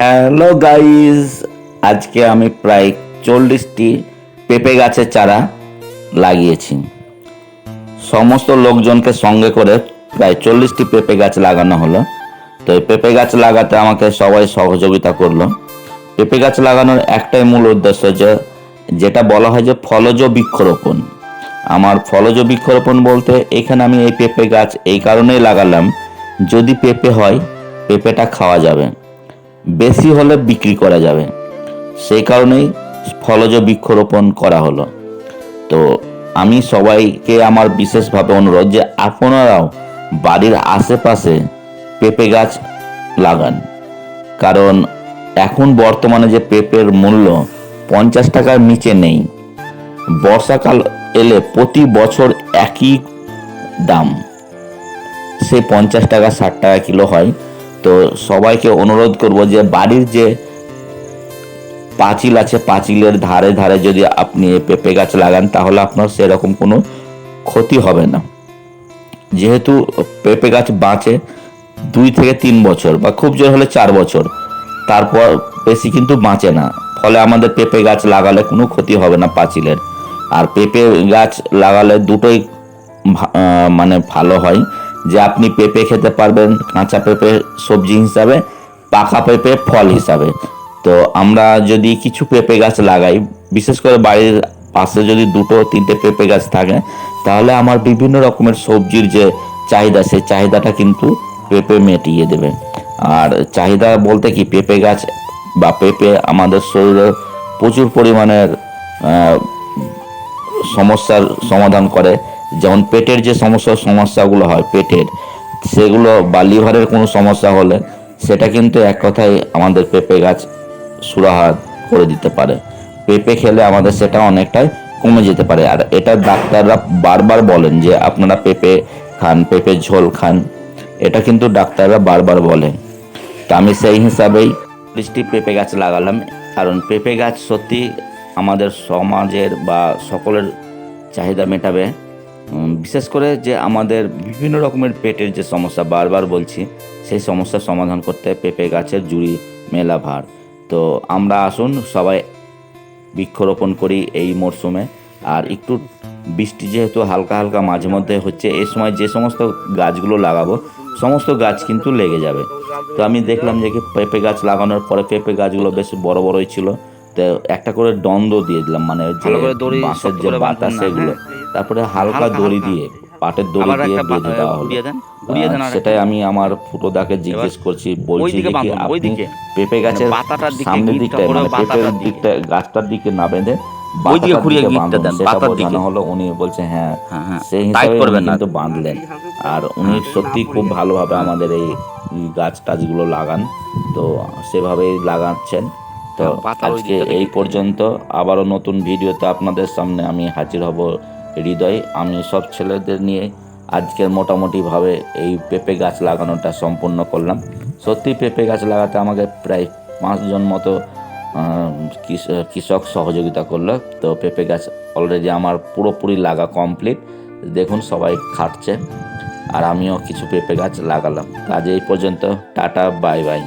Hello guys, আজকে আমি প্রায় 40টি পেঁপে গাছের চারা লাগিয়েছি। সমস্ত লোকজনকে সঙ্গে করে প্রায় 40টি পেঁপে গাছ লাগানো হলো। তো এই পেঁপে গাছ লাগাতে আমাকে সবাই সহযোগিতা করলো। পেঁপে গাছ লাগানোর একটাই মূল উদ্দেশ্য যেটা বলা হয় যে ফলজ বৃক্ষরোপণ। আমার ফলজ বৃক্ষরোপণ বলতে এখানে আমি এই পেঁপে গাছ এই কারণেই লাগালাম, যদি পেঁপে হয় পেঁপেটা খাওয়া যাবে, বেশি হলে বিক্রি করা যাবে, সেই কারণেই ফলজ বৃক্ষরোপণ করা হলো। তো আমি সবাইকে আমার বিশেষভাবে অনুরোধ যে আপনারাও বাড়ির আশেপাশে পেঁপে গাছ লাগান, কারণ এখন বর্তমানে যে পেঁপের মূল্য 50 টাকার নিচে নেই। বর্ষাকাল এলে প্রতি বছর একই দাম, সে 50 টাকা 60 টাকা কিলো হয়। তো সবাইকে অনুরোধ করব যে বাড়ির যে পাঁচিল আছে, পাঁচিলের ধারে ধারে যদি আপনি পেঁপে গাছ লাগান তাহলে আপনার সেরকম কোনো ক্ষতি হবে না। যেহেতু পেঁপে গাছ বাঁচে 2 থেকে 3 বছর বা খুব জোর হলে 4 বছর, তারপর বেশি কিন্তু বাঁচে না। ফলে আমাদের পেঁপে গাছ লাগালে কোনো ক্ষতি হবে না পাঁচিলের। আর পেঁপে গাছ লাগালে দুটোই মানে ভালো হয়, যে আপনি পেঁপে খেতে পারবেন কাঁচা পেঁপে সবজি হিসাবে, পাকা পেঁপে ফল হিসাবে। তো আমরা যদি কিছু পেঁপে গাছ লাগাই, বিশেষ করে বাড়ির পাশে যদি 2-3টে পেঁপে গাছ থাকে, তাহলে আমার বিভিন্ন রকমের সবজির যে চাহিদা, সেই চাহিদাটা কিন্তু পেঁপে মিটিয়ে দেবে। আর চাহিদা বলতে কি, পেঁপে গাছ বা পেঁপে আমাদের শরীরে প্রচুর পরিমাণের সমস্যার সমাধান করে। যেমন পেটের যে সমস্যাগুলো হয় পেটের, সেগুলো বা লিভারের কোনো সমস্যা হলে সেটা কিন্তু এক কথায় আমাদের পেঁপে গাছ সুরাহা করে দিতে পারে। পেঁপে খেলে আমাদের সেটা অনেকটাই কমে যেতে পারে। আর এটা ডাক্তাররা বারবার বলেন যে আপনারা পেঁপে খান, পেঁপে ঝোল খান, এটা কিন্তু ডাক্তাররা বারবার বলেন। তো আমি সেই হিসাবেই 30টি পেঁপে গাছ লাগালাম, কারণ পেঁপে গাছ সত্যি আমাদের সমাজের বা সকলের চাহিদা মেটাবে। বিশেষ করে যে আমাদের বিভিন্ন রকমের পেটের যে সমস্যা, বারবার বলছি, সেই সমস্যার সমাধান করতে পেঁপে গাছের জুড়ি মেলা ভার। তো আমরা আসুন সবাই বৃক্ষরোপণ করি এই মরশুমে। আর একটু বৃষ্টি যেহেতু হালকা হালকা মাঝে মধ্যে হচ্ছে, এই সময় যে সমস্ত গাছগুলো লাগাবো সমস্ত গাছ কিন্তু লেগে যাবে। তো আমি দেখলাম যে পেঁপে গাছ লাগানোর পরে পেঁপে গাছগুলো বেশ বড় বড়ই ছিল। তো একটা করে দ্বন্দ্ব দিয়ে দিলাম, মানে যে বাঁশের যে বাতা সেগুলো, তারপরে হালকা দড়ি দিয়ে, পাটের দড়ি দিয়ে বেঁধে দেওয়া হলো। সেটাই আমি আমার ফুটোদাকে জিজ্ঞেস করছি, বলছি যে কি আপনি পেঁপে গাছের সামনের দিকটায়, মানে পেঁপের দিকটা গাছটার দিকে না বেঁধে বাতাটার দিকে বাঁধুন, সেটা বোঝানো হলো। উনি বলছে হ্যাঁ, সেই হিসাবে উনি কিন্তু বাঁধলেন। আর উনি সত্যি খুব ভালোভাবে আমাদের এই গাছ টাছগুলো লাগান, তো সেভাবেই লাগাচ্ছেন। তো আজকে এই পর্যন্ত, আবারও নতুন ভিডিওতে আপনাদের সামনে আমি হাজির হব হৃদয়। আমি সব ছেলেদের নিয়ে আজকের মোটামুটিভাবে এই পেঁপে গাছ লাগানোটা সম্পূর্ণ করলাম। সত্যি পেঁপে গাছ লাগাতে আমাকে প্রায় 5 জন মতো কৃষক সহযোগিতা করলো। তো পেঁপে গাছ অলরেডি আমার পুরোপুরি লাগা কমপ্লিট, দেখুন সবাই খাটছে। আর আমিও কিছু পেঁপে গাছ লাগালাম। আজ এই পর্যন্ত, টাটা, বাই বাই।